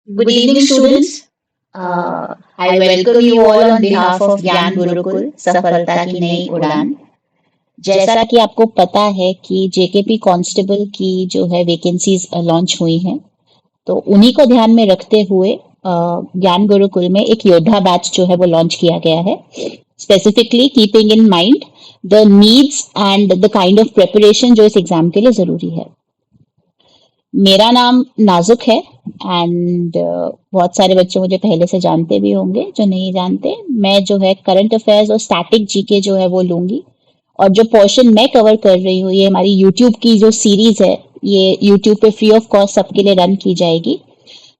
Good evening, students. I welcome you all on behalf of ज्ञान गुरुकुल सफलता की नई उड़ान। जैसा कि आपको पता है कि जेकेपी कांस्टेबल की जो है वैकेंसीज लॉन्च हुई हैं, तो उन्हीं को ध्यान में रखते हुए ज्ञान गुरुकुल में एक योद्धा बैच जो है वो लॉन्च किया गया है, specifically keeping in mind the needs and the kind of preparation जो इस एग्जाम के लिए जरूरी है। मेरा नाम नाजुक है एंड बहुत सारे बच्चे मुझे पहले से जानते भी होंगे। जो नहीं जानते, मैं जो है करंट अफेयर्स और स्टैटिक जीके जो है वो लूंगी, और जो पोर्शन मैं कवर कर रही हूँ ये हमारी यूट्यूब की जो सीरीज है, ये यूट्यूब पे फ्री ऑफ कॉस्ट सबके लिए रन की जाएगी।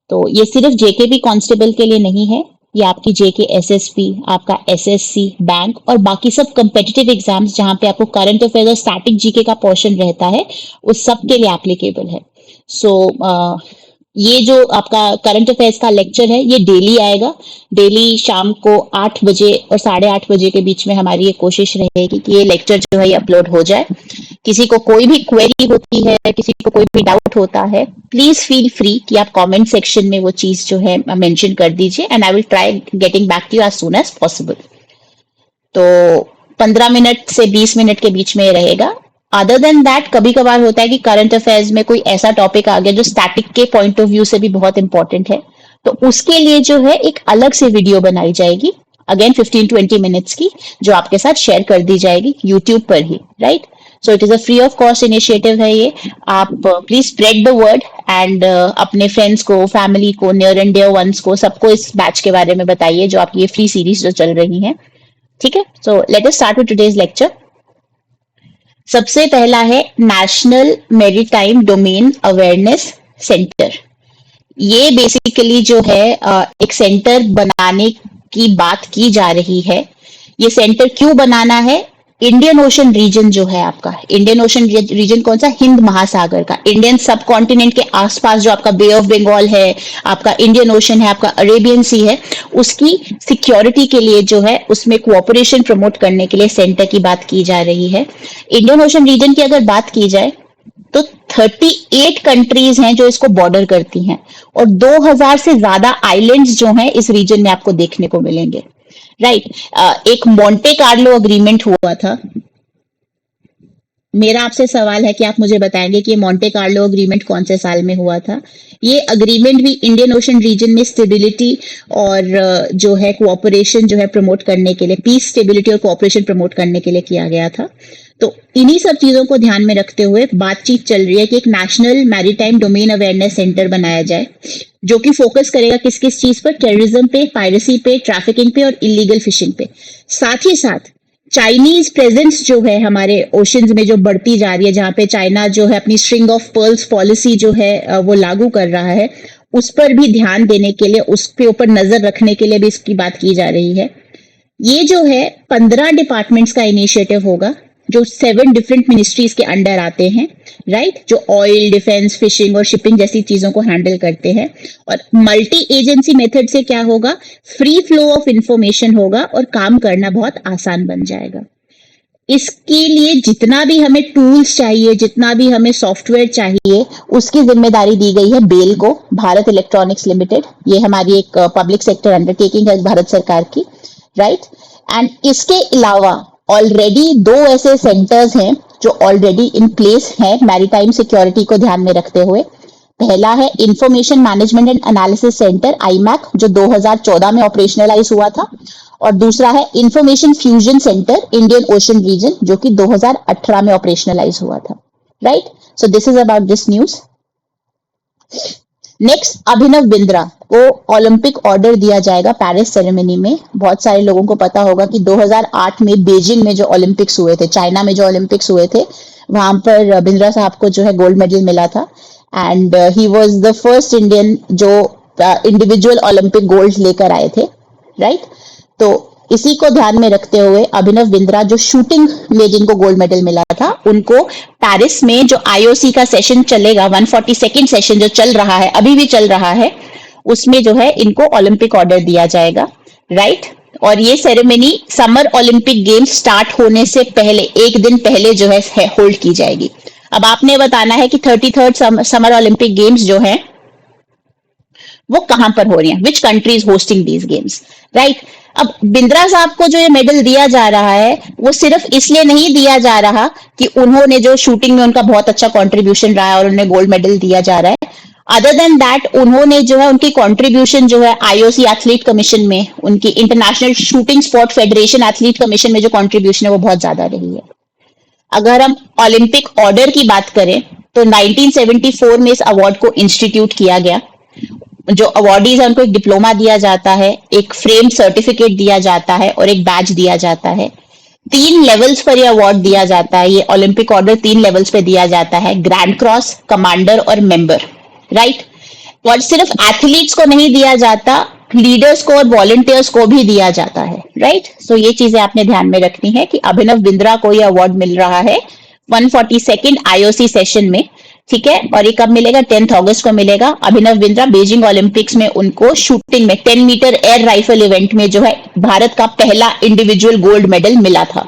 तो ये सिर्फ जेकेपी कांस्टेबल के लिए नहीं है, ये आपकी जेके एसएसपी, आपका एसएससी, बैंक और बाकी सब कम्पिटिटिव एग्जाम्स जहाँ पे आपको करंट अफेयर्स और स्टैटिक जीके का पोर्शन रहता है, उस सब के लिए एप्लीकेबल है। सो ये जो आपका करंट अफेयर्स का लेक्चर है ये डेली आएगा। डेली शाम को 8 बजे और 8:30 बजे के बीच में हमारी ये कोशिश रहेगी कि ये लेक्चर जो है ये अपलोड हो जाए। किसी को कोई भी क्वेरी होती है, किसी को कोई भी डाउट होता है, प्लीज फील फ्री कि आप कमेंट सेक्शन में वो चीज जो है मेंशन कर दीजिए and I will try getting back to you as soon as possible. तो 15 मिनट से 20 मिनट के बीच में ये रहेगा। अदर देन दैट कभी कभार होता है कि करंट अफेयर्स में कोई ऐसा टॉपिक आ गया जो स्टैटिक के पॉइंट ऑफ व्यू से भी बहुत इंपॉर्टेंट है, तो उसके लिए जो है एक अलग से वीडियो बनाई जाएगी, अगेन 15-20 मिनट्स की, जो आपके साथ शेयर कर दी जाएगी यूट्यूब पर ही, right. So it is a free of cost initiative है ये। आप please spread the word and अपने फ्रेंड्स को, फैमिली को, नियर एंड डियर वंस को, सबको इस बैच के बारे में बताइए जो आपकी ये फ्री सीरीज जो चल रही है, ठीक है। So let us start with today's lecture. सबसे पहला है national maritime domain awareness centre. ये बेसिकली जो है एक सेंटर बनाने की बात की जा रही है। ये सेंटर क्यों बनाना है? इंडियन ओशन रीजन जो है आपका, इंडियन ओशन रीजन कौन सा? हिंद महासागर का, इंडियन सब कॉन्टिनेंट के आसपास जो आपका बे ऑफ बंगाल है, आपका इंडियन ओशन है, आपका अरेबियन सी है, उसकी सिक्योरिटी के लिए जो है उसमें कोऑपरेशन प्रमोट करने के लिए सेंटर की बात की जा रही है। इंडियन ओशन रीजन की अगर बात की जाए तो 38 कंट्रीज हैं जो इसको बॉर्डर करती हैं, और 2000 से ज्यादा आइलैंड्स जो हैं इस रीजन में आपको देखने को मिलेंगे, राइट। एक मोंटे कार्लो अग्रीमेंट हुआ था। मेरा आपसे सवाल है कि आप मुझे बताएंगे कि ये मोंटे कार्लो अग्रीमेंट कौन से साल में हुआ था? ये अग्रीमेंट भी इंडियन ओशन रीजन में स्टेबिलिटी और जो है कोऑपरेशन जो है प्रमोट करने के लिए, पीस, स्टेबिलिटी और कोऑपरेशन प्रमोट करने के लिए किया गया था। तो इन्हीं सब चीजों को ध्यान में रखते हुए बातचीत चल रही है कि एक national maritime domain awareness centre बनाया जाए, जो कि फोकस करेगा किस किस चीज पर? टेररिज्म पे, पायरेसी पे, ट्रैफिकिंग पे और इलीगल फिशिंग पे। साथ ही साथ चाइनीज प्रेजेंस जो है हमारे ओशंस में जो बढ़ती जा रही है, जहां पे चाइना जो है अपनी स्ट्रिंग ऑफ पर्ल्स पॉलिसी जो है वो लागू कर रहा है, उस पर भी ध्यान देने के लिए, उसके ऊपर नजर रखने के लिए भी इसकी बात की जा रही है। ये जो है 15 डिपार्टमेंट्स का इनिशिएटिव होगा, जो 7 डिफरेंट मिनिस्ट्रीज के अंडर आते हैं, राइट, जो ऑयल, डिफेंस, फिशिंग और शिपिंग जैसी चीजों को हैंडल करते हैं। और मल्टी एजेंसी मेथड से क्या होगा? फ्री फ्लो ऑफ इंफॉर्मेशन होगा और काम करना बहुत आसान बन जाएगा। इसके लिए जितना भी हमें टूल्स चाहिए, जितना भी हमें सॉफ्टवेयर चाहिए, उसकी जिम्मेदारी दी गई है बेल को, भारत इलेक्ट्रॉनिक्स लिमिटेड। ये हमारी एक पब्लिक सेक्टर अंडरटेकिंग है भारत सरकार की, राइट। एंड इसके अलावा ऑलरेडी 2 ऐसे सेंटर्स हैं जो ऑलरेडी इन प्लेस है मैरीटाइम सिक्योरिटी को ध्यान में रखते हुए। पहला है information management and analysis centre, IMAC, जो 2014 में ऑपरेशनलाइज हुआ था, और दूसरा है information fusion centre, Indian Ocean region, जो कि 2018 में ऑपरेशनलाइज हुआ था, right. So this is about this news. Next, Abhinav Bindra को ओलंपिक ऑर्डर दिया जाएगा पेरिस सेरेमनी में। बहुत सारे लोगों को पता होगा कि 2008 में बीजिंग में जो ओलंपिक्स हुए थे, चाइना में जो ओलंपिक्स हुए थे, वहां पर बिंद्रा साहब को जो है गोल्ड मेडल मिला था, and he was the first Indian जो इंडिविजुअल ओलंपिक गोल्ड लेकर आए थे, राइट। तो इसी को ध्यान में रखते हुए अभिनव बिंद्रा, जो शूटिंग में जिनको गोल्ड मेडल मिला था, उनको पेरिस में जो आईओसी का सेशन चलेगा, 142nd सेशन जो चल रहा है, अभी भी चल रहा है, उसमें जो है इनको ओलंपिक ऑर्डर दिया जाएगा, राइट। और ये ceremony summer Olympic games start होने से पहले, एक दिन पहले जो है होल्ड की जाएगी। अब आपने बताना है कि 33rd समर ओलंपिक गेम्स जो है वो कहां पर हो रही हैं, which countries hosting these games, right. अब बिंद्रा साहब को जो ये मेडल दिया जा रहा है वो सिर्फ इसलिए नहीं दिया जा रहा कि उन्होंने जो शूटिंग में उनका बहुत अच्छा कंट्रीब्यूशन रहा है और उन्हें गोल्ड मेडल दिया जा रहा है। अदर देन दैट उन्होंने जो है उनकी कंट्रीब्यूशन जो है आईओसी एथलीट कमीशन में, उनकी international shooting sport federation athlete commission में जो कंट्रीब्यूशन है वो बहुत ज्यादा रही है। अगर हम ओलंपिक ऑर्डर की बात करें तो 1974 में इस अवार्ड को इंस्टीट्यूट किया गया। जो अवार्डीज है उनको एक डिप्लोमा दिया जाता है, एक फ्रेम सर्टिफिकेट दिया जाता है और एक बैज दिया जाता है। 3 लेवल्स पर यह अवार्ड दिया जाता है। ये ओलंपिक ऑर्डर 3 लेवल्स पे दिया जाता है, ग्रैंड क्रॉस, कमांडर और मेंबर, राइट। और सिर्फ एथलीट्स को नहीं दिया जाता, लीडर्स को और वॉलंटियर्स को भी दिया जाता है, राइट। सो ये चीजें आपने ध्यान में रखनी है कि अभिनव बिंद्रा को यह अवार्ड मिल रहा है 142nd आईओसी सेशन में, ठीक है। और ये कब मिलेगा? 10 अगस्त को मिलेगा। अभिनव बिंद्रा बीजिंग ओलंपिक्स में उनको शूटिंग में 10 मीटर एयर राइफल इवेंट में जो है भारत का पहला इंडिविजुअल गोल्ड मेडल मिला था,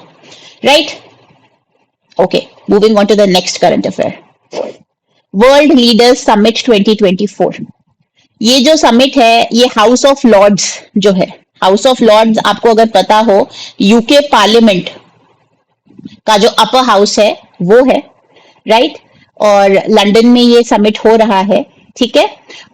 right. Okay, moving on to the next current affair. World leaders summit 2024। ये जो समिट है ये हाउस ऑफ लॉर्ड्स जो है, हाउस ऑफ लॉर्ड्स आपको अगर पता हो यूके पार्लियामेंट का जो अपर हाउस है वो है, राइट। और लंदन में ये समिट हो रहा है, ठीक है।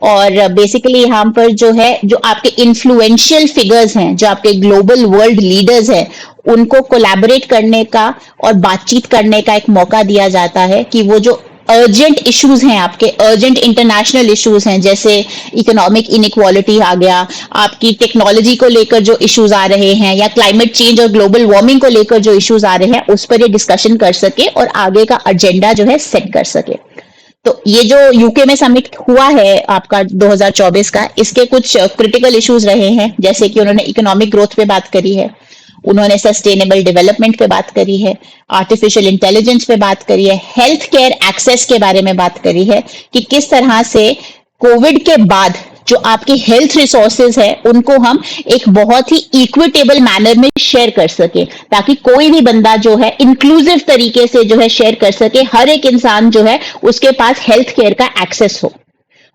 और बेसिकली यहाँ पर जो है जो आपके इन्फ्लुएंशियल फिगर्स हैं, जो आपके ग्लोबल वर्ल्ड लीडर्स हैं, उनको कोलैबोरेट करने का और बातचीत करने का एक मौका दिया जाता है कि वो जो अर्जेंट इश्यूज हैं, आपके अर्जेंट इंटरनेशनल इश्यूज हैं, जैसे इकोनॉमिक इनइक्वालिटी आ गया, आपकी टेक्नोलॉजी को लेकर जो इश्यूज आ रहे हैं, या क्लाइमेट चेंज और ग्लोबल वार्मिंग को लेकर जो इश्यूज आ रहे हैं, उस पर ये डिस्कशन कर सके और आगे का एजेंडा जो है सेट कर सके। तो ये जो यूके में समिट हुआ है आपका 2024 का, इसके कुछ क्रिटिकल इश्यूज रहे हैं, जैसे कि उन्होंने इकोनॉमिक ग्रोथ पे बात करी है, उन्होंने सस्टेनेबल डेवलपमेंट पे बात करी है, आर्टिफिशियल इंटेलिजेंस पे बात करी है, हेल्थ केयर एक्सेस के बारे में बात करी है कि किस तरह से कोविड के बाद जो आपके हेल्थ रिसोर्सेज है उनको हम एक बहुत ही इक्विटेबल मैनर में शेयर कर सके, ताकि कोई भी बंदा जो है इंक्लूसिव तरीके से जो है शेयर कर सके, हर एक इंसान जो है उसके पास हेल्थ केयर का एक्सेस हो।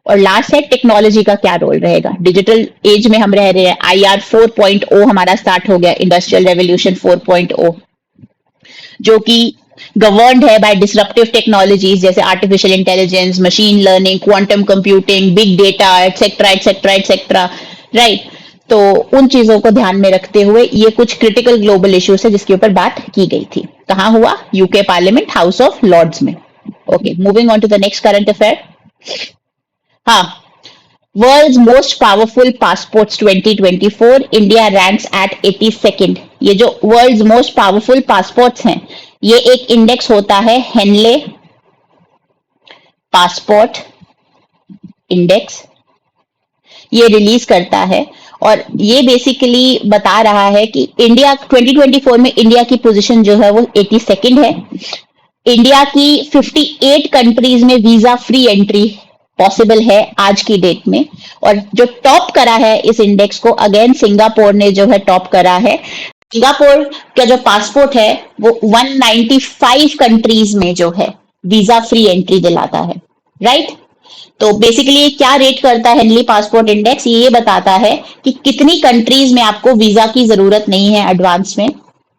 और लास्ट है टेक्नोलॉजी का क्या रोल रहेगा। डिजिटल एज में हम रह रहे हैं, IR 4.0 हमारा स्टार्ट हो गया, इंडस्ट्रियल रेवोल्यूशन 4.0, जो कि गवर्नड है बाय डिसरप्टिव टेक्नोलॉजीज जैसे artificial intelligence, machine learning, quantum computing, big data, etcetera etcetera etcetera, right. तो उन चीजों को ध्यान में रखते हुए ये कुछ क्रिटिकल ग्लोबल इश्यूज है जिसके ऊपर बात की गई थी। कहाँ हुआ? UK Parliament House of Lords में। Okay, moving on to the next current affair. हाँ, world's most powerful passports 2024, India ranks at 82nd। ये जो वर्ल्ड्स मोस्ट पावरफुल पासपोर्ट्स हैं, ये एक इंडेक्स होता है हेनले पासपोर्ट इंडेक्स, ये रिलीज करता है। और ये बेसिकली बता रहा है कि इंडिया 2024 में इंडिया की पोजीशन जो है वो 82nd है। इंडिया की 58 कंट्रीज में वीजा फ्री एंट्री पॉसिबल है आज की डेट में। और जो टॉप करा है इस इंडेक्स को, अगेन सिंगापुर ने जो है टॉप करा है। सिंगापुर का जो पासपोर्ट है वो 195 कंट्रीज में जो है वीजा फ्री एंट्री दिलाता है, राइट। तो बेसिकली क्या रेट करता है हेनली पासपोर्ट इंडेक्स? ये बताता है कि कितनी कंट्रीज में आपको वीजा की जरूरत नहीं है एडवांस में।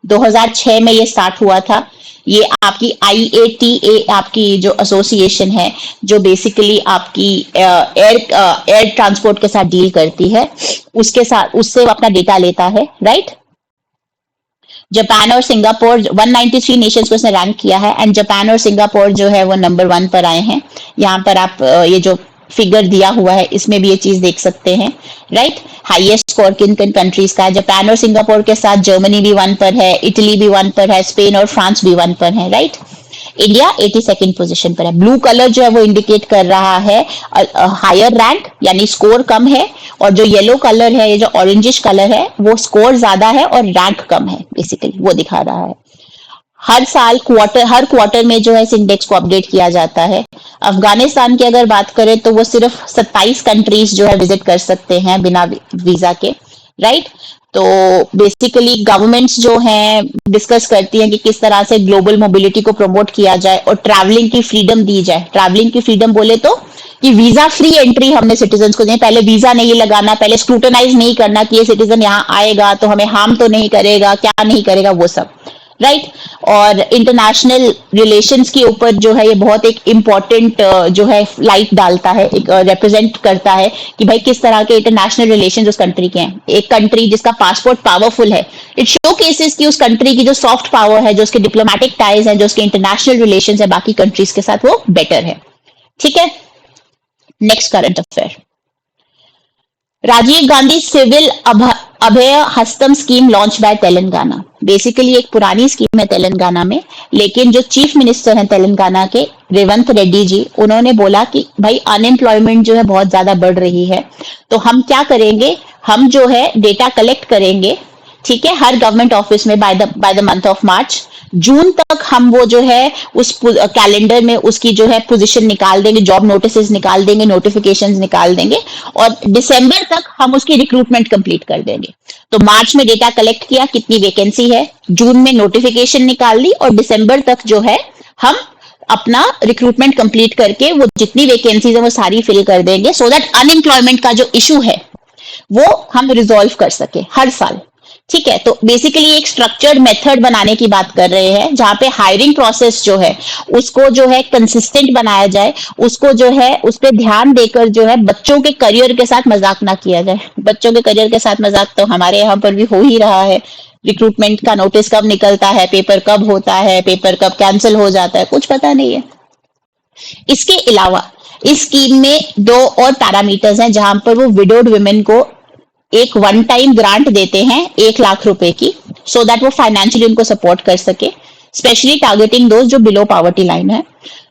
2006 में ये स्टार्ट हुआ था। ये आपकी IATA आपकी जो एसोसिएशन है, जो बेसिकली आपकी एयर ट्रांसपोर्ट के साथ डील करती है, उसके साथ उससे अपना डेटा लेता है, राइट। जापान और सिंगापुर 193 नेशंस को उसने रैंक किया है, एंड जापान और सिंगापुर जो है वो नंबर 1 पर आए हैं। यहाँ पर आप ये जो फिगर दिया हुआ है इसमें भी ये चीज देख सकते हैं, राइट। हाईएस्ट स्कोर किन किन कंट्रीज का है? जापान और सिंगापुर के साथ जर्मनी भी 1 पर है, इटली भी 1 पर है, स्पेन और फ्रांस भी 1 पर है, राइट। इंडिया 82nd पोजीशन पर है। ब्लू कलर जो है वो इंडिकेट कर रहा है हायर रैंक, यानी स्कोर कम है, और जो येलो कलर है, ये जो ऑरेंजिश कलर है, वो स्कोर ज्यादा है और रैंक कम है, बेसिकली वो दिखा रहा है। हर साल हर क्वार्टर में जो है इस इंडेक्स को अपडेट किया जाता है। अफगानिस्तान की अगर बात करें तो वो सिर्फ 27 कंट्रीज जो है विजिट कर सकते हैं बिना वीजा के, राइट। तो बेसिकली गवर्नमेंट्स जो हैं डिस्कस करती हैं कि किस तरह से ग्लोबल मोबिलिटी को प्रमोट किया जाए और ट्रैवलिंग की फ्रीडम दी जाए। ट्रैवलिंग की फ्रीडम बोले तो कि वीजा फ्री एंट्री हमने सिटीजन को दें, पहले वीजा नहीं लगाना, पहले स्क्रूटनाइज नहीं करना कि ये सिटीजन यहाँ आएगा तो हमें हार्म तो नहीं करेगा, क्या नहीं करेगा, वो सब, राइट और इंटरनेशनल रिलेशंस के ऊपर जो है ये बहुत एक इम्पॉर्टेंट जो है लाइट डालता है, एक रिप्रेजेंट करता है कि भाई किस तरह के इंटरनेशनल रिलेशंस उस कंट्री के हैं। एक कंट्री जिसका पासपोर्ट पावरफुल है, इट शो केसेस की उस कंट्री की जो सॉफ्ट पावर है, जो उसके डिप्लोमेटिक टाइज है, जो उसके इंटरनेशनल रिलेशंस है बाकी कंट्रीज के साथ, वो बेटर है। ठीक है, next current affair, Rajiv Gandhi civil Abhaya Hastham scheme launch by Telangana. Basically एक पुरानी स्कीम है तेलंगाना में, लेकिन जो चीफ मिनिस्टर हैं तेलंगाना के रेवंत रेड्डी जी, उन्होंने बोला कि भाई अनएम्प्लॉयमेंट जो है बहुत ज्यादा बढ़ रही है, तो हम क्या करेंगे, हम जो है डेटा कलेक्ट करेंगे, ठीक है, हर गवर्नमेंट ऑफिस में by the month of March, June तक हम वो जो है उस कैलेंडर में उसकी जो है पोजीशन निकाल देंगे, जॉब नोटिसेस निकाल देंगे, नोटिफिकेशंस निकाल देंगे, और दिसंबर तक हम उसकी रिक्रूटमेंट कंप्लीट कर देंगे। तो मार्च में डेटा कलेक्ट किया कितनी वैकेंसी है, जून में नोटिफिकेशन निकाल ली, और दिसंबर तक जो है हम अपना रिक्रूटमेंट कंप्लीट करके वो जितनी वैकेंसीज है वो सारी फिल कर देंगे, सो दैट अनएम्प्लॉयमेंट का जो इशू है वो हम रिजॉल्व कर सके हर साल। ठीक है, तो बेसिकली एक स्ट्रक्चर्ड मेथड बनाने की बात कर रहे हैं, जहां पे हायरिंग प्रोसेस जो है उसको जो है कंसिस्टेंट बनाया जाए, उसको जो है उस पर ध्यान देकर जो है बच्चों के करियर के साथ मजाक ना किया जाए। बच्चों के करियर के साथ मजाक तो हमारे यहाँ पर भी हो ही रहा है। रिक्रूटमेंट का नोटिस कब निकलता है, पेपर कब होता है, पेपर कब कैंसिल हो जाता है, कुछ पता नहीं है। इसके अलावा इस स्कीम में दो और पैरामीटर्स हैं जहां पर वो विडोड वुमेन को एक वन टाइम ग्रांट देते हैं 1 लाख रुपए की, सो दैट वो फाइनेंशियली उनको सपोर्ट कर सके, स्पेशली टारगेटिंग दोस्त जो बिलो पॉवर्टी लाइन है।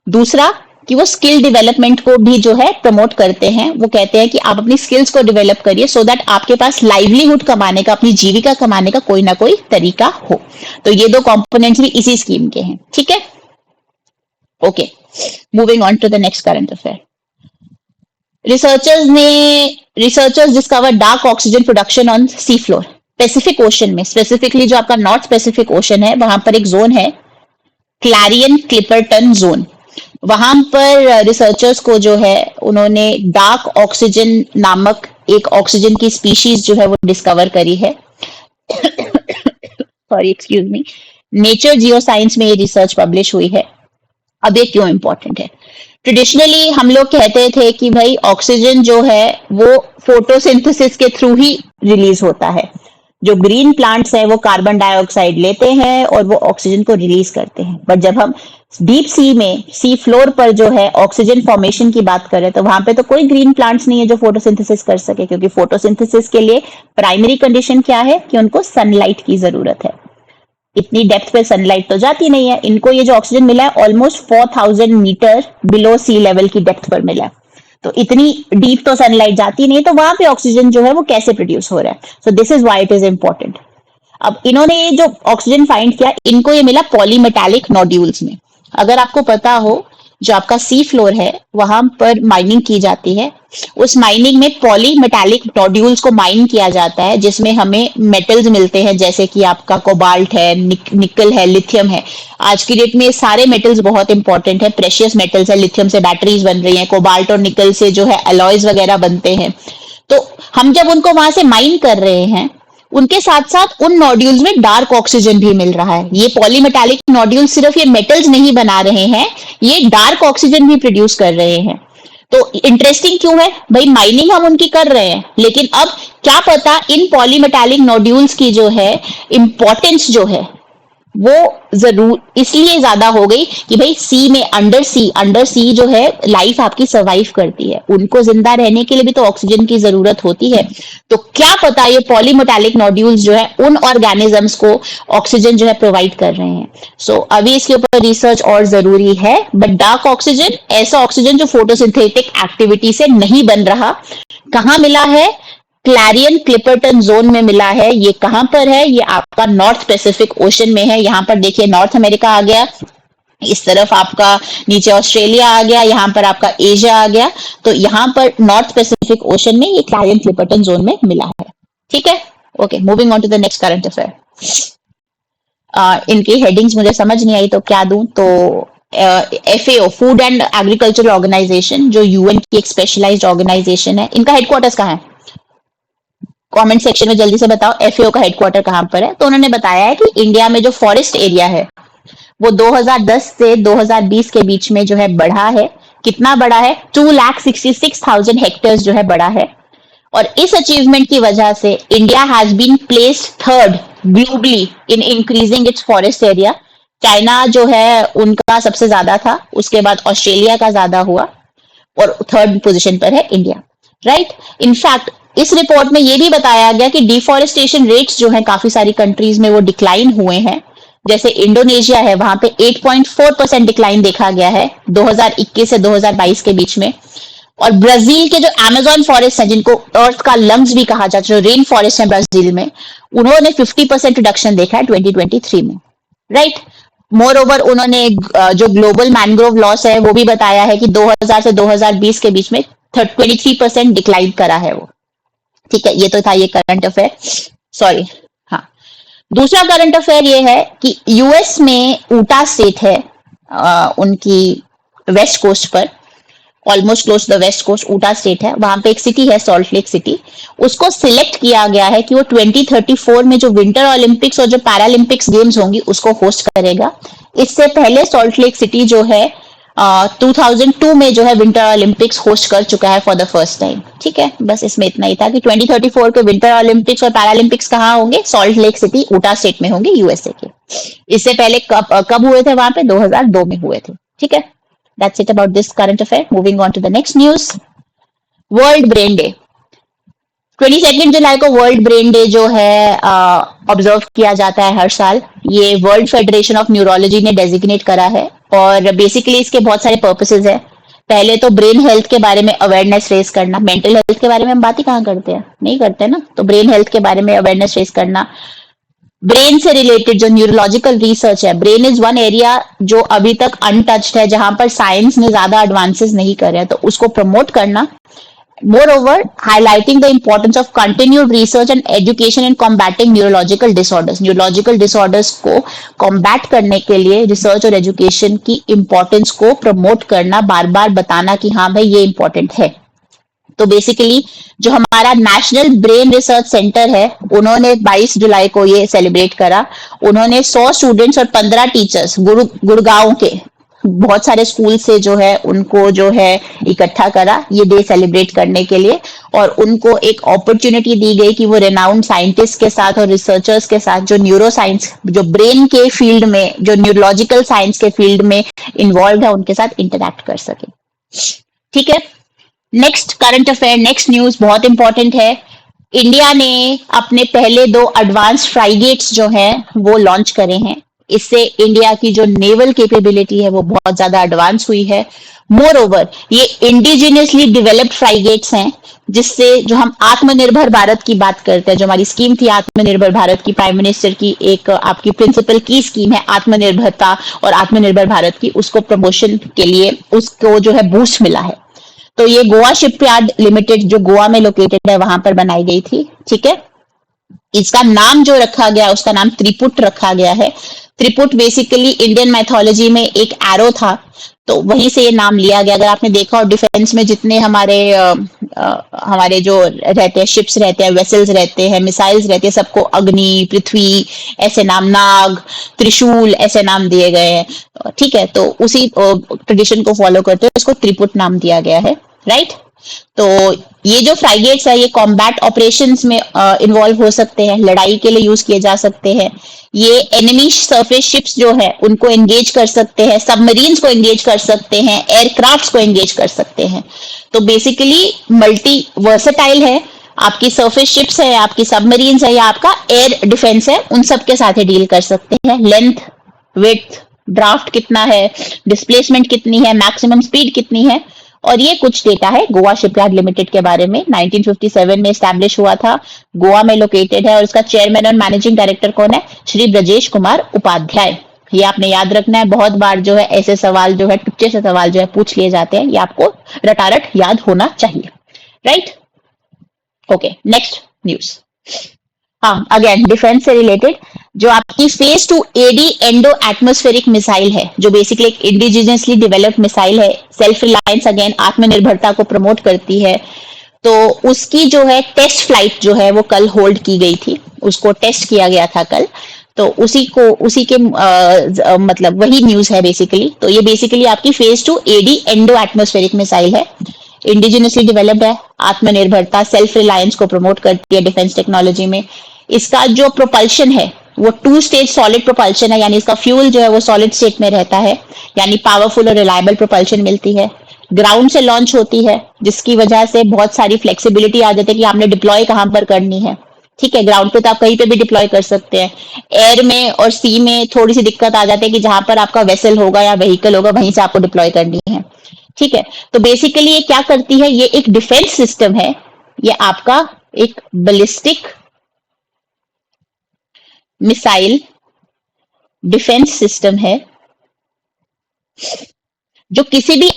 दूसरा कि वो स्किल डेवलपमेंट को भी जो है प्रमोट करते हैं, वो कहते हैं कि आप अपनी स्किल्स को डेवलप करिए सो दैट आपके पास लाइवलीहुड कमाने का, अपनी जीविका कमाने का कोई ना कोई तरीका हो। तो ये दो कंपोनेंट्स भी इसी स्कीम के हैं। ठीक है, okay, moving on to the next current affair. Researchers discover dark oxygen production on sea floor. Pacific Ocean में, स्पेसिफिकली जो आपका नॉर्थ पैसिफिक ओशन है, वहां पर एक जोन है क्लैरियन क्लिपर्टन जोन। वहां पर रिसर्चर्स को जो है उन्होंने डार्क ऑक्सीजन नामक एक ऑक्सीजन की स्पीशीज जो है वो डिस्कवर करी है। Sorry, excuse me. Nature geo science में ये रिसर्च पब्लिश हुई है। अब ये क्यों इंपॉर्टेंट है? ट्रेडिशनली हम लोग कहते थे कि भाई ऑक्सीजन जो है वो फोटोसिंथेसिस के थ्रू ही रिलीज होता है। जो ग्रीन प्लांट्स है वो कार्बन डाइऑक्साइड लेते हैं और वो ऑक्सीजन को रिलीज करते हैं। बट जब हम डीप सी में, सी फ्लोर पर जो है ऑक्सीजन फॉर्मेशन की बात करें, तो वहां पे तो कोई ग्रीन प्लांट्स नहीं है जो फोटोसिंथेसिस कर सके, क्योंकि फोटोसिंथेसिस के लिए प्राइमरी कंडीशन क्या है कि उनको सनलाइट की जरूरत है। इतनी डेप्थ पे सनलाइट तो जाती नहीं है। इनको ये जो ऑक्सीजन मिला है ऑलमोस्ट 4000 मीटर बिलो सी लेवल की डेप्थ पर मिला है, तो इतनी डीप तो सनलाइट जाती नहीं, तो वहां पे ऑक्सीजन जो है वो कैसे प्रोड्यूस हो रहा है? सो this is why it is important. अब इन्होंने ये जो ऑक्सीजन फाइंड किया, इनको ये मिला पॉलीमेटालिक नोड्यूल्स में। अगर आपको पता हो, जो आपका सी फ्लोर है वहां पर माइनिंग की जाती है, उस माइनिंग में पॉलीमेटालिक नोड्यूल्स को माइन किया जाता है, जिसमें हमें मेटल्स मिलते हैं, जैसे कि आपका कोबाल्ट है, निकल है, लिथियम है। आज की डेट में ये सारे मेटल्स बहुत इंपॉर्टेंट है, प्रेशियस मेटल्स है। लिथियम से बैटरीज बन रही हैं, कोबाल्ट और निकल से जो है अलॉयज वगैरह बनते हैं। तो हम जब उनको वहां से माइन कर रहे हैं, उनके साथ साथ उन नोड्यूल्स में डार्क ऑक्सीजन भी मिल रहा है। ये पॉलीमेटालिक नोड्यूल सिर्फ ये मेटल्स नहीं बना रहे हैं, ये डार्क ऑक्सीजन भी प्रोड्यूस कर रहे हैं। तो इंटरेस्टिंग क्यों है भाई? माइनिंग हम उनकी कर रहे हैं, लेकिन अब क्या पता इन पॉलीमेटालिक नोड्यूल्स की जो है इंपॉर्टेंस जो है वो जरूर इसलिए ज्यादा हो गई कि भाई सी में, अंडर सी जो है लाइफ आपकी सर्वाइव करती है, उनको जिंदा रहने के लिए भी तो ऑक्सीजन की जरूरत होती है। तो क्या पता ये पॉलीमेटालिक नोड्यूल्स जो है उन ऑर्गेनिजम्स को ऑक्सीजन जो है प्रोवाइड कर रहे हैं। सो अभी इसके ऊपर रिसर्च और जरूरी है। बट डार्क ऑक्सीजन ऐसा ऑक्सीजन जो फोटोसिंथेटिक एक्टिविटी से नहीं बन रहा, कहाँ मिला है? क्लैरियन क्लिपर्टन जोन में मिला है। ये कहां पर है? ये आपका नॉर्थ पैसिफिक ओशन में है। यहाँ पर देखिए नॉर्थ अमेरिका आ गया, इस तरफ आपका नीचे ऑस्ट्रेलिया आ गया, यहाँ पर आपका एशिया आ गया। तो यहाँ पर नॉर्थ पैसिफिक ओशन में ये क्लैरियन क्लिपर्टन जोन में मिला है। ठीक है, okay, moving on to the next current affair. इनकी हेडिंग्स मुझे समझ नहीं आई तो क्या दूं, तो FAO, food and agricultural organisation, जो यूएन की एक स्पेशलाइज्ड ऑर्गेनाइजेशन है, इनका हेडक्वार्टर्स कहाँ है? कमेंट सेक्शन में जल्दी से बताओ एफएओ का हेडक्वार्टर कहाँ पर है। तो उन्होंने बताया है कि इंडिया में जो फॉरेस्ट एरिया है वो 2010 से 2020 के बीच में जो है बढ़ा है। कितना बढ़ा है? 2,66,000 हेक्टेयर्स जो है बढ़ा है। और इस अचीवमेंट की वजह से India has been placed third globally in increasing its forest area. China जो है उनका सबसे ज्यादा था, उसके बाद ऑस्ट्रेलिया का ज्यादा हुआ और थर्ड पोजीशन पर है इंडिया, राइट। इनफैक्ट इस रिपोर्ट में ये भी बताया गया कि डिफॉरेस्टेशन रेट्स जो है काफी सारी कंट्रीज में वो डिक्लाइन हुए हैं। जैसे इंडोनेशिया है, वहां पे 8.4% डिक्लाइन देखा गया है 2021 से 2022 के बीच में। और ब्राजील के जो अमेजोन फॉरेस्ट है, जिनको अर्थ का लंग्स भी कहा जाता है, जो रेन फॉरेस्ट है ब्राजील में, उन्होंने 50% रिडक्शन देखा है 2023 में, राइट। मोर ओवर उन्होंने जो ग्लोबल मैनग्रोव लॉस है वो भी बताया है कि 2000 से 2020 के बीच में 23% डिक्लाइन करा है वो, ठीक है। ये तो था ये करंट अफेयर, सॉरी। हाँ, दूसरा करंट अफेयर ये है कि यूएस में ऊटा स्टेट है, उनकी वेस्ट कोस्ट पर, almost close the west coast, Utah state है, वहां पे एक सिटी है सॉल्ट लेक सिटी। उसको सिलेक्ट किया गया है कि वो 2034 में जो विंटर ओलंपिक्स और जो पैरालंपिक्स गेम्स होंगी उसको होस्ट करेगा। इससे पहले सॉल्ट लेक सिटी जो है 2002 में जो है विंटर ओलंपिक्स होस्ट कर चुका है फॉर द फर्स्ट टाइम, ठीक है। बस इसमें इतना ही था कि 2034 के विंटर ओलंपिक्स और पैरालंपिक्स कहाँ होंगे? सॉल्ट लेक सिटी, ऊटा स्टेट में होंगे, यूएसए के। इससे पहले कब हुए थे वहां पे? 2002 में हुए थे, ठीक है। That's it about this current affair. Moving on to the next news. World Brain Day. 22 जुलाई को वर्ल्ड ब्रेन डे जो है ऑब्जर्व किया जाता है हर साल। ये वर्ल्ड फेडरेशन ऑफ न्यूरोलॉजी ने डेजिग्नेट करा है और बेसिकली इसके बहुत सारे पर्पसेस है। पहले तो ब्रेन हेल्थ के बारे में अवेयरनेस रेस करना। मेंटल हेल्थ के बारे में हम बात ही कहाँ करते हैं, नहीं करते ना। तो ब्रेन हेल्थ के बारे में अवेयरनेस रेस करना। ब्रेन से रिलेटेड जो न्यूरोलॉजिकल रिसर्च है, ब्रेन इज वन एरिया जो अभी तक अनटच्ड है, जहां पर साइंस में ज्यादा एडवांसेस नहीं कर रहे हैं, तो उसको प्रमोट करना। मोर highlighting the importance of continued research and education in combating neurological disorders. Neurological disorders को कॉम्बैट करने के लिए रिसर्च और एजुकेशन की इंपॉर्टेंस को प्रमोट करना, बार बार बताना कि हाँ भाई ये इंपॉर्टेंट है। तो बेसिकली जो हमारा नेशनल ब्रेन रिसर्च सेंटर है, उन्होंने 22 जुलाई को ये सेलिब्रेट करा। उन्होंने 100 स्टूडेंट्स और 15 टीचर्स गुड़गांव के बहुत सारे स्कूल से जो है उनको जो है इकट्ठा करा ये डे सेलिब्रेट करने के लिए। और उनको एक अपॉर्चुनिटी दी गई कि वो रेनाउंड साइंटिस्ट के साथ और रिसर्चर्स के साथ, जो न्यूरो साइंस, जो ब्रेन के फील्ड में, जो न्यूरोलॉजिकल साइंस के फील्ड में इन्वॉल्व है, उनके साथ इंटरेक्ट कर सके, ठीक है। Next current affair, next news बहुत इंपॉर्टेंट है। इंडिया ने अपने पहले 2 एडवांस फ्राइगेट्स जो हैं वो लॉन्च करे हैं। इससे इंडिया की जो नेवल कैपेबिलिटी है वो बहुत ज्यादा एडवांस हुई है। मोर ओवर ये इंडिजिनियसली डेवलप्ड फ्राइगेट्स हैं, जिससे जो हम आत्मनिर्भर भारत की बात करते हैं, जो हमारी स्कीम थी आत्मनिर्भर भारत की, प्राइम मिनिस्टर की एक आपकी प्रिंसिपल की स्कीम है आत्मनिर्भरता और आत्मनिर्भर भारत की, उसको प्रमोशन के लिए उसको जो है बूस्ट मिला है। तो ये गोवा शिपयार्ड लिमिटेड जो गोवा में लोकेटेड है वहां पर बनाई गई थी, ठीक है। इसका नाम जो रखा गया उसका नाम त्रिपुट रखा गया है। त्रिपुट बेसिकली इंडियन मैथोलॉजी में एक एरो था, तो वहीं से ये नाम लिया गया। अगर आपने देखा और डिफेंस में जितने हमारे जो रहते हैं, शिप्स रहते हैं, वेसल्स रहते हैं, मिसाइल्स रहते हैं, सबको अग्नि, पृथ्वी ऐसे नाम, नाग, त्रिशूल ऐसे नाम दिए गए हैं, ठीक है। तो उसी ट्रेडिशन को फॉलो करते हुए इसको त्रिपुट नाम दिया गया है, राइट। तो ये जो फ्राइगेट्स है ये कॉम्बैट ऑपरेशंस में इन्वॉल्व हो सकते हैं, लड़ाई के लिए यूज किए जा सकते हैं। ये एनिमी सरफेस शिप्स जो है उनको एंगेज कर सकते हैं, सबमरीन्स को एंगेज कर सकते हैं, एयरक्राफ्ट्स को एंगेज कर सकते हैं। तो बेसिकली मल्टी वर्सेटाइल है। आपकी सरफेस शिप्स है, आपकी सबमरीन्स है, या आपका एयर डिफेंस है, उन सब के साथ डील कर सकते हैं। लेंथ, विड्थ, ड्राफ्ट कितना है, डिस्प्लेसमेंट कितनी है, मैक्सिमम स्पीड कितनी है, और ये कुछ डेटा है गोवा शिपयार्ड लिमिटेड के बारे में। 1957 में एस्टैब्लिश हुआ था, गोवा में लोकेटेड है, और इसका चेयरमैन और मैनेजिंग डायरेक्टर कौन है? श्री ब्रजेश कुमार उपाध्याय। ये आपने याद रखना है, बहुत बार जो है ऐसे सवाल जो है, टुच्चे से सवाल जो है पूछ लिए जाते हैं, ये आपको रटारट याद होना चाहिए, राइट। Okay, next news. हाँ, अगेन डिफेंस से रिलेटेड। जो आपकी phase 2 AD endo atmospheric missile है, जो बेसिकली एक इंडिजिनियसली डेवलप्ड मिसाइल है, सेल्फ रिलायंस अगेन आत्मनिर्भरता को प्रमोट करती है, तो उसकी जो है टेस्ट फ्लाइट जो है वो कल होल्ड की गई थी, उसको टेस्ट किया गया था कल। तो उसी के मतलब वही न्यूज है बेसिकली। तो ये बेसिकली आपकी phase 2 AD endo atmospheric missile है, इंडिजिनियसली डेवलप्ड है, आत्मनिर्भरता सेल्फ रिलायंस को प्रमोट करती है डिफेंस टेक्नोलॉजी में। इसका जो प्रोपल्शन है वो 2 स्टेज सॉलिड प्रोपल्शन है, यानी इसका फ्यूल जो है वो सॉलिड स्टेट में रहता है, यानी पावरफुल और रिलायबल प्रोपल्शन मिलती है। ग्राउंड से लॉन्च होती है, जिसकी वजह से बहुत सारी फ्लेक्सिबिलिटी आ जाती है कि आपने डिप्लॉय कहां पर करनी है। ठीक है, ग्राउंड पे तो आप कहीं पे भी डिप्लॉय कर सकते हैं। एयर में और सी में थोड़ी सी दिक्कत आ जाती है कि जहां पर आपका वेसल होगा या व्हीकल होगा वहीं से आपको डिप्लॉय करनी है। ठीक है, तो बेसिकली ये क्या करती है, ये एक डिफेंस सिस्टम है, ये आपका एक बैलिस्टिक मिसाइल डिफेंस सिस्टम है, जो किसी भी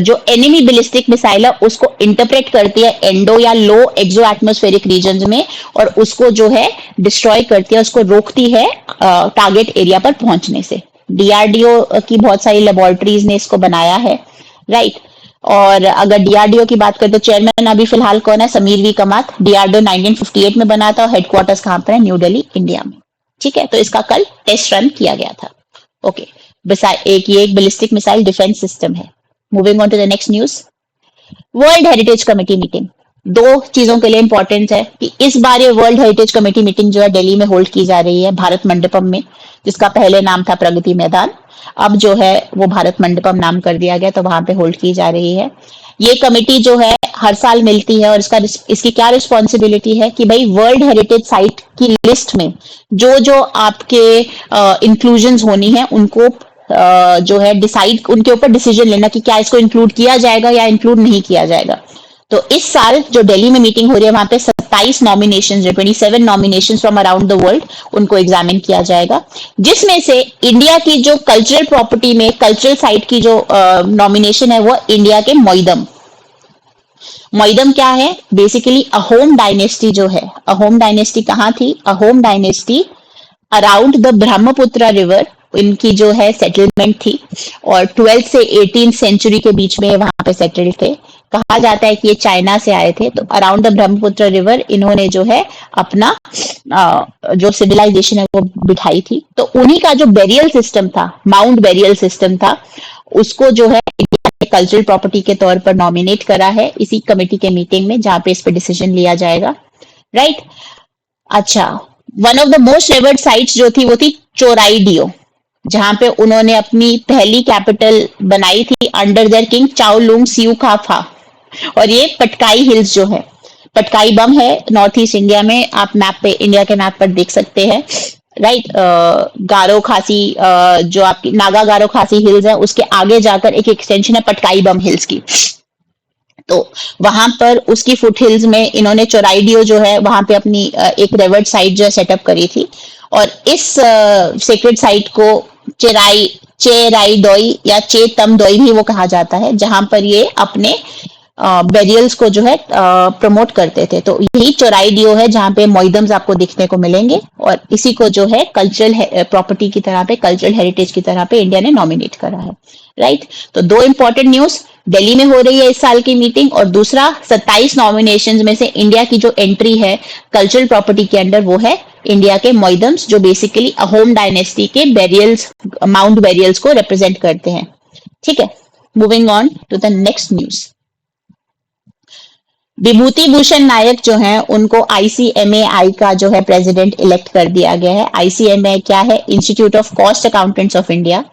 जो एनिमी बैलिस्टिक मिसाइल है उसको इंटरप्रेट करती है एंडो या लो एक्सो एटमोस्फेरिक रीजन में, और उसको जो है डिस्ट्रॉय करती है, उसको रोकती है टारगेट एरिया पर पहुंचने से। डीआरडीओ की बहुत सारी लेबोरेटरीज ने इसको बनाया है, राइट। और अगर डीआरडीओ की बात करें तो चेयरमैन अभी फिलहाल कौन है, समीर वी कमात। डीआरडीओ 1958 में बना था और हेडक्वार्टर्स कहां पर है, न्यू दिल्ली, इंडिया में। ठीक है, तो इसका कल टेस्ट रन किया गया था। ओके, ये एक बैलिस्टिक मिसाइल डिफेंस सिस्टम है। Moving on to the next news, world heritage committee meeting. दो चीजों के लिए इंपॉर्टेंट है कि इस बार ये वर्ल्ड हेरिटेज कमेटी मीटिंग जो है दिल्ली में होल्ड की जा रही है, भारत मंडपम में, जिसका पहले नाम था प्रगति मैदान, अब जो है वो भारत मंडपम नाम कर दिया गया, तो वहां पे होल्ड की जा रही है। ये कमेटी जो है हर साल मिलती है, और इसकी क्या रिस्पॉन्सिबिलिटी है कि भाई वर्ल्ड हेरिटेज साइट की लिस्ट में जो जो आपके इंक्लूजन होनी है उनको जो है डिसाइड, उनके ऊपर डिसीजन लेना कि क्या इसको इंक्लूड किया जाएगा या इंक्लूड नहीं किया जाएगा। तो इस साल जो दिल्ली में मीटिंग हो रही है वहां पे 27 nominations, 27 nominations from around the world, उनको एग्जामिन किया जाएगा, जिसमें से इंडिया की जो कल्चरल प्रॉपर्टी में कल्चरल साइट की जो नॉमिनेशन है वो इंडिया के मोइदम। मोइदम क्या है, बेसिकली अहोम डायनेस्टी जो है, अहोम डायनेस्टी कहाँ थी, Ahom dynasty around the Brahmaputra river इनकी जो है सेटलमेंट थी, और 12th से 18th सेंचुरी के बीच में वहां पे सेटल्ड थे। कहा जाता है कि ये चाइना से आए थे, तो अराउंड द ब्रह्मपुत्र रिवर इन्होंने जो है अपना जो सिविलाइजेशन है वो बिठाई थी। तो उन्हीं का जो बेरियल सिस्टम था, माउंट बेरियल सिस्टम था, उसको जो है इंडिया ने कल्चरल प्रॉपर्टी के तौर पर नॉमिनेट करा है इसी कमेटी के मीटिंग में, जहां पे इस पे डिसीजन लिया जाएगा, राइट। अच्छा, one of the most reward sites जो थी वो थी चोराइडियो, जहां पे उन्होंने अपनी पहली कैपिटल बनाई थी अंडर देयर किंग चाओलुंग सियुकाफा। और ये पटकाई हिल्स जो है, पटकाई बम है नॉर्थ ईस्ट इंडिया में, आप मैप पे, इंडिया के मैप पर देख सकते हैं, राइट। गारो खासी जो आपकी नागा गारो खासी हिल्स है, उसके आगे जाकर एक एक्सटेंशन है पटकाई बम हिल्स की। तो वहां पर उसकी फुट हिल्स में इन्होंने चोराइडियो जो है वहां पे अपनी एक रेवर्ड साइट जो है सेटअप करी थी, और इस सेक्रेड साइट को चेराई दोई या चेतम दोई भी वो कहा जाता है, जहां पर ये अपने बेरियल्स को जो है प्रमोट करते थे। तो यही चोराइडियो है जहां पे मोइदम्स आपको दिखने को मिलेंगे, और इसी को जो है कल्चरल प्रॉपर्टी की तरह पे, कल्चरल हेरिटेज की तरह पे इंडिया ने नॉमिनेट करा है, राइट। तो दो इंपॉर्टेंट न्यूज, दिल्ली में हो रही है इस साल की मीटिंग, और दूसरा 27 नॉमिनेशंस में से इंडिया की जो एंट्री है कल्चरल प्रॉपर्टी के अंडर वो है इंडिया के मोइदम्स, जो बेसिकली अहोम डायनेस्टी के बेरियल्स, माउंट बेरियल्स को रिप्रेजेंट करते हैं। ठीक है, moving on to the next news. Vibhuti Bhushan Nayak जो हैं उनको आईसीएमए का जो है प्रेसिडेंट इलेक्ट कर दिया गया है। आईसीएमए क्या है, institute of cost accountants of India,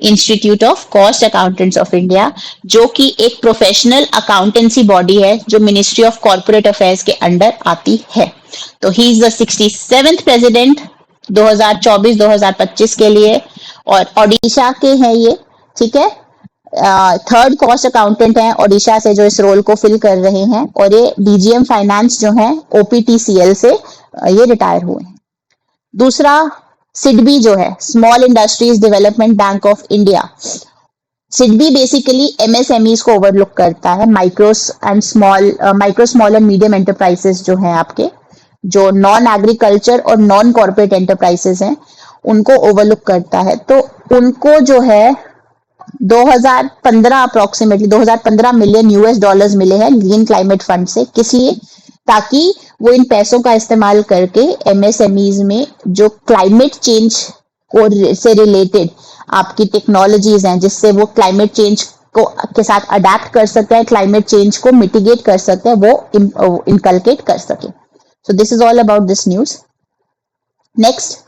institute of cost accountants of India, जो कि एक प्रोफेशनल अकाउंटेंसी बॉडी है जो मिनिस्ट्री ऑफ कॉर्पोरेट अफेयर्स के अंडर आती है। तो he is the 67th president 2024-2025 के लिए, और ओडिशा के हैं ये, ठीक है। थर्ड कॉस्ट अकाउंटेंट हैं ओडिशा से जो इस रोल को फिल कर रहे हैं, और ये डीजीएम फाइनेंस जो है ओपीटीसीएल से ये रिटायर हुए हैं। दूसरा, सिडबी जो है small industries development bank of India, SIDBI basically MSMEs को ओवरलुक करता है, micro small and medium enterprises जो हैं आपके, जो नॉन एग्रीकल्चर और नॉन कॉर्पोरेट एंटरप्राइजेस हैं उनको ओवरलुक करता है। तो उनको जो है 2015 अप्रोक्सीमेटली 2015 मिलियन यूएस डॉलर्स मिले हैं ग्रीन क्लाइमेट फंड से। किस लिए? ताकि वो इन पैसों का इस्तेमाल करके एमएसएमईज में जो क्लाइमेट चेंज को से रिलेटेड आपकी टेक्नोलॉजीज हैं जिससे वो क्लाइमेट चेंज को के साथ अडेप्ट कर सकते हैं, क्लाइमेट चेंज को मिटिगेट कर सकते हैं, वो इनकलकेट कर सके। So this is all about this news. Next,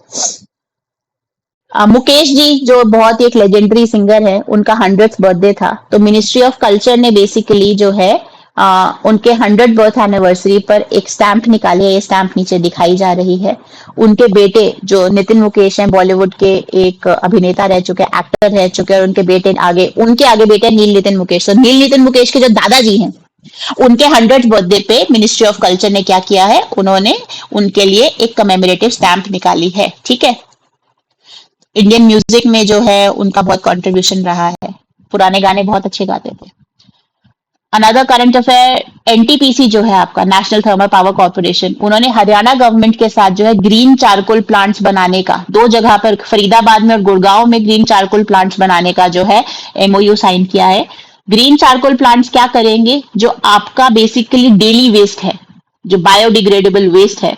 Mukesh ji जो बहुत ही एक लेजेंडरी सिंगर है, उनका 100th बर्थडे था। तो मिनिस्ट्री ऑफ कल्चर ने बेसिकली जो है उनके 100th बर्थ एनिवर्सरी पर एक स्टैंप निकाली है। ये स्टैंप नीचे दिखाई जा रही है। उनके बेटे जो नितिन मुकेश हैं, बॉलीवुड के एक अभिनेता रह चुके, एक्टर रह चुके, और उनके आगे बेटे नील नितिन मुकेश। तो नील नितिन मुकेश के जो दादाजी हैं, उनके 100th बर्थडे पे मिनिस्ट्री ऑफ कल्चर ने क्या किया है, उन्होंने उनके लिए एक कमेमोरेटिव स्टैंप निकाली है। ठीक है, इंडियन म्यूजिक में जो है उनका बहुत कंट्रीब्यूशन रहा है, पुराने गाने बहुत अच्छे गाते थे। अनदर करंट अफेयर, एनटीपीसी जो है आपका नेशनल थर्मल पावर कॉर्पोरेशन, उन्होंने हरियाणा गवर्नमेंट के साथ जो है ग्रीन चारकोल प्लांट्स बनाने का 2 जगह पर, फरीदाबाद में और गुड़गांव में, ग्रीन चारकोल प्लांट्स बनाने का जो है एमओयू साइन किया है। ग्रीन चारकोल प्लांट्स क्या करेंगे? जो आपका बेसिकली डेली वेस्ट है, जो बायोडिग्रेडेबल वेस्ट है,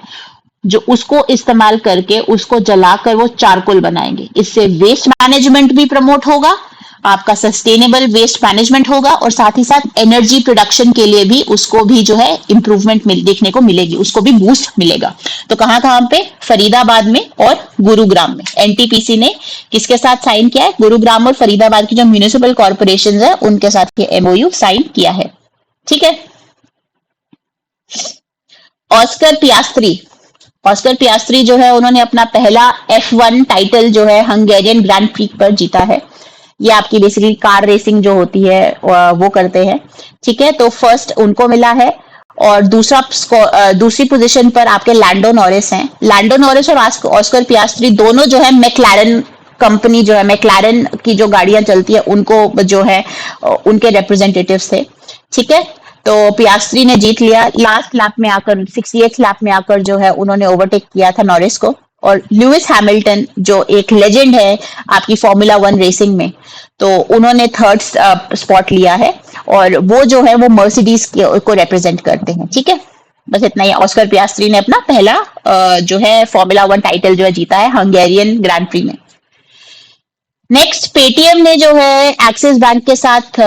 जो उसको इस्तेमाल करके उसको जलाकर वो चारकोल बनाएंगे। इससे वेस्ट मैनेजमेंट भी प्रमोट होगा, आपका सस्टेनेबल वेस्ट मैनेजमेंट होगा, और साथ ही साथ एनर्जी प्रोडक्शन के लिए भी उसको भी जो है इंप्रूवमेंट देखने को मिलेगी, उसको भी बूस्ट मिलेगा। तो कहां पे? फरीदाबाद में और गुरुग्राम में। एनटीपीसी ने किसके साथ साइन किया है? गुरुग्राम और फरीदाबाद की जो म्यूनिसिपल कॉर्पोरेशन है उनके साथ ये एमओयू साइन किया है। ठीक है। ऑस्कर पियास्त्री जो है उन्होंने अपना पहला F1 टाइटल जो है हंगेरियन ग्रैंड प्री पर जीता है। ये आपकी बेसिकली कार रेसिंग जो होती है वो करते हैं। ठीक है, तो फर्स्ट उनको मिला है, और दूसरी पोजीशन पर आपके लैंडो नॉरिस हैं। लैंडो नॉरिस और ऑस्कर पियास्त्री दोनों जो है मैक्लारेन कंपनी, जो है मैक्लारेन की जो गाड़ियां चलती है उनको जो है उनके रिप्रेजेंटेटिव्स थे। ठीक है, तो पियास्त्री ने जीत लिया। लास्ट लैप में आकर 68 लैप में आकर जो है उन्होंने ओवरटेक किया था नॉरिस को। और लुइस हैमिल्टन जो एक लेजेंड है आपकी फॉर्मूला 1 रेसिंग में, तो उन्होंने 3rd स्पॉट लिया है, और वो जो है वो मर्सिडीज को रिप्रेजेंट करते हैं। ठीक है, बस इतना ही। ऑस्कर पियास्त्री ने अपना पहला जो है फॉर्मूला 1 टाइटल जो है जीता है हंगेरियन ग्रैंड प्री में। नेक्स्ट, पेटीएम ने जो है एक्सिस बैंक के साथ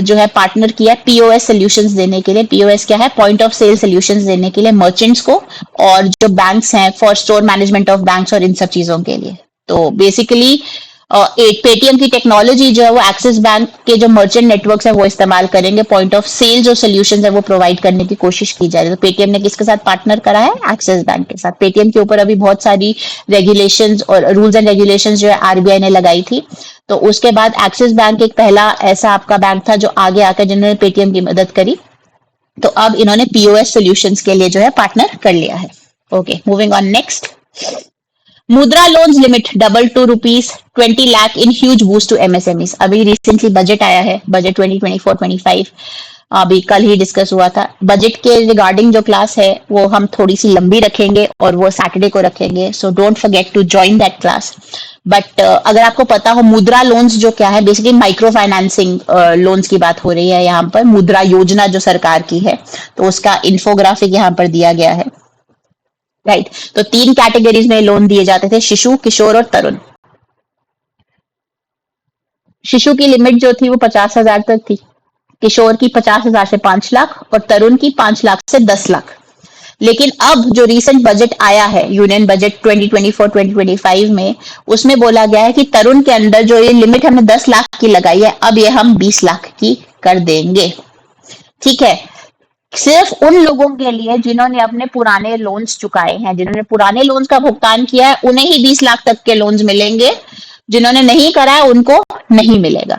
जो है पार्टनर किया पीओएस सॉल्यूशंस देने के लिए। पीओएस क्या है? पॉइंट ऑफ सेल सॉल्यूशंस देने के लिए मर्चेंट्स को, और जो बैंक्स हैं for store management of banks और इन सब चीजों के लिए। तो बेसिकली एक पेटीएम की टेक्नोलॉजी जो है वो एक्सिस बैंक के जो मर्चेंट नेटवर्क है वो इस्तेमाल करेंगे। पॉइंट ऑफ सेल जो सोल्यूशन है वो प्रोवाइड करने की कोशिश की जा रही है। तो पेटीएम ने किसके साथ पार्टनर करा है? एक्सिस बैंक के साथ। पेटीएम के ऊपर अभी बहुत सारी रेगुलेशंस और रूल्स एंड रेगुलेशंस जो है आरबीआई ने लगाई थी। तो उसके बाद एक्सिस बैंक एक पहला ऐसा आपका बैंक था जो आगे आकर जिन्होंने पेटीएम की मदद करी। तो अब इन्होंने पीओएस सॉल्यूशंस के लिए जो है पार्टनर कर लिया है। Okay, moving on. Next, Mudra loans limit double to ₹20 lakh in huge boost to MSMEs. अभी रिसेंटली बजट आया है, बजट 2024-25 अभी कल ही डिस्कस हुआ था। बजट के रिगार्डिंग जो क्लास है वो हम थोड़ी सी लंबी रखेंगे और वो सैटरडे को रखेंगे, so don't forget to join that class. But अगर आपको पता हो मुद्रा लोन्स जो क्या है, बेसिकली माइक्रो फाइनेंसिंग लोन्स की बात हो रही है यहाँ पर। मुद्रा योजना जो सरकार की है, तो उसका इंफोग्राफिक यहाँ पर दिया गया है। राइट, तो 3 कैटेगरीज में लोन दिए जाते थे, शिशु, किशोर और तरुण। शिशु की लिमिट जो थी वो 50,000 तक थी, किशोर की 50,000 से 5 लाख, और तरुण की 5 लाख से 10 लाख। लेकिन अब जो रीसेंट बजट आया है, यूनियन बजट 2024-2025 में, उसमें बोला गया है कि तरुण के अंदर जो ये लिमिट हमने 10 लाख की लगाई है, अब ये हम 20 लाख की कर देंगे। ठीक है, सिर्फ उन लोगों के लिए जिन्होंने अपने पुराने लोन्स चुकाए हैं, जिन्होंने पुराने लोन्स का भुगतान किया है, उन्हें ही 20 लाख तक के लोन्स मिलेंगे। जिन्होंने नहीं करा है उनको नहीं मिलेगा।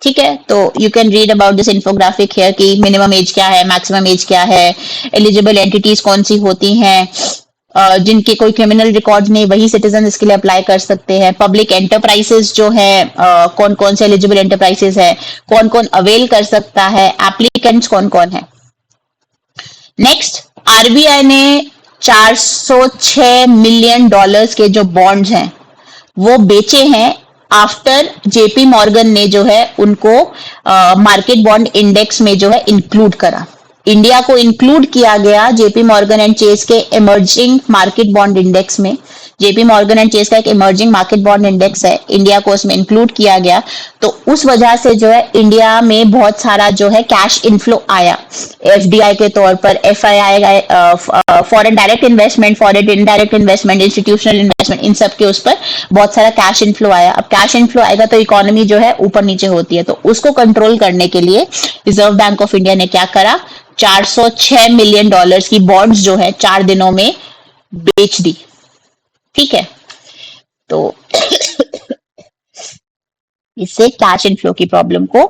ठीक है, तो you can read about this infographic here कि मिनिमम एज क्या है, मैक्सिमम एज क्या है, एलिजिबल एंटिटीज कौन सी होती हैं, जिनके कोई क्रिमिनल रिकॉर्ड नहीं वही सिटीजन इसके लिए अप्लाई कर सकते हैं। पब्लिक एंटरप्राइजेस जो है कौन कौन से एलिजिबल एंटरप्राइजेस है, कौन कौन अवेल कर सकता है, एप्लीकेंट्स कौन कौन है। नेक्स्ट, आरबीआई ने 406 मिलियन डॉलर्स के जो बॉन्ड्स हैं वो बेचे हैं आफ्टर जेपी मॉर्गन ने जो है उनको मार्केट बॉन्ड इंडेक्स में जो है इंक्लूड करा। इंडिया को इंक्लूड किया गया जेपी मॉर्गन एंड चेस के इमर्जिंग मार्केट बॉन्ड इंडेक्स में। जेपी मॉर्गन एंड चेस का एक इमर्जिंग मार्केट बॉन्ड इंडेक्स है, इंडिया को उसमें इंक्लूड किया गया। तो उस वजह से जो है इंडिया में बहुत सारा जो है कैश इनफ्लो आया, एफडीआई के तौर पर, FII, foreign direct investment, foreign indirect investment, institutional investment, इन सब के उस पर बहुत सारा कैश इनफ्लो आया। अब कैश इनफ्लो आएगा तो इकोनॉमी जो है ऊपर नीचे होती है, तो उसको कंट्रोल करने के लिए रिजर्व बैंक ऑफ इंडिया ने क्या करा, 406 मिलियन डॉलर्स की बॉन्ड्स जो है 4 दिनों में बेच दी। ठीक है, तो इससे कैश इनफ्लो की प्रॉब्लम को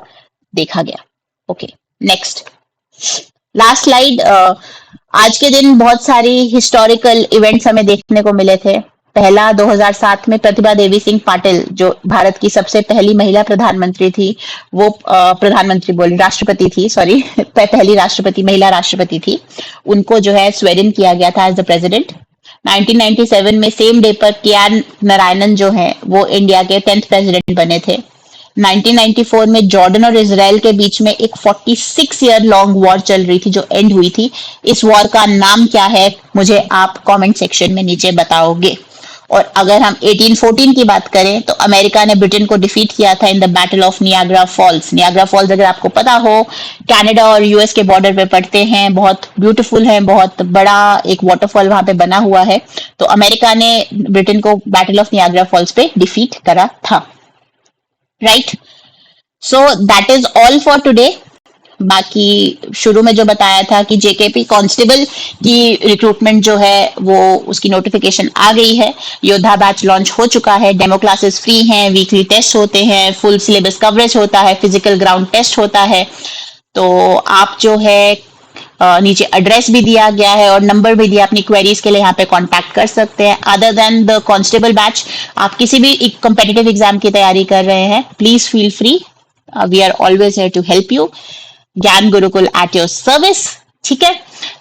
देखा गया। Okay, next, last slide. आज के दिन बहुत सारी हिस्टोरिकल इवेंट्स हमें देखने को मिले थे। पहला 2007 में प्रतिभा देवी सिंह पाटिल, जो भारत की सबसे पहली महिला प्रधानमंत्री थी, वो प्रधानमंत्री बोली, राष्ट्रपति थी, सॉरी पहली राष्ट्रपति, महिला राष्ट्रपति थी, उनको जो है स्वेर इन किया गया था एज द प्रेसिडेंट। 1997 में सेम डे पर के आर नारायणन जो है वो इंडिया के 10th प्रेसिडेंट बने थे। 1994 में जॉर्डन और इजराइल के बीच में एक 46 ईयर लॉन्ग वॉर चल रही थी जो एंड हुई थी। इस वॉर का नाम क्या है मुझे आप कमेंट सेक्शन में नीचे बताओगे। और अगर हम 1814 की बात करें तो अमेरिका ने ब्रिटेन को डिफीट किया था in the battle of Niagara Falls. Niagara Falls अगर आपको पता हो, कनाडा और यूएस के बॉर्डर पे पड़ते हैं, बहुत ब्यूटीफुल है, बहुत बड़ा एक वाटरफॉल वहां पे बना हुआ है। तो अमेरिका ने ब्रिटेन को बैटल ऑफ नियाग्रा फॉल्स पे डिफीट करा था। Right, so that is all for today. बाकी शुरू में जो बताया था कि जेकेपी कांस्टेबल की रिक्रूटमेंट जो है वो उसकी नोटिफिकेशन आ गई है, योद्धा बैच लॉन्च हो चुका है, डेमो क्लासेस फ्री हैं, वीकली टेस्ट होते हैं, फुल सिलेबस कवरेज होता है, फिजिकल ग्राउंड टेस्ट होता है। तो आप जो है नीचे एड्रेस भी दिया गया है और नंबर भी दिया, अपनी क्वेरीज के लिए यहाँ पे कांटेक्ट कर सकते हैं। Other than the constable batch, आप किसी भी कॉम्पिटिटिव एग्जाम की तैयारी कर रहे हैं, please feel free, we are always here to help you. Gyan Gurukul at your service. ठीक है,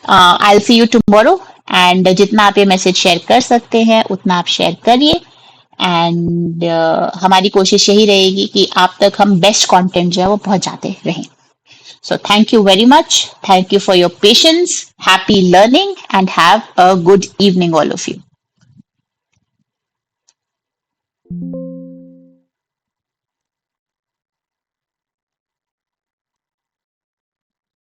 I will see you tomorrow. And जितना आप ये मैसेज शेयर कर सकते हैं उतना आप शेयर करिए। एंड हमारी कोशिश यही रहेगी कि आप तक हम बेस्ट कंटेंट जो है वो पहुंचाते रहें। So thank you very much. Thank you for your patience. Happy learning and have a good evening, all of you.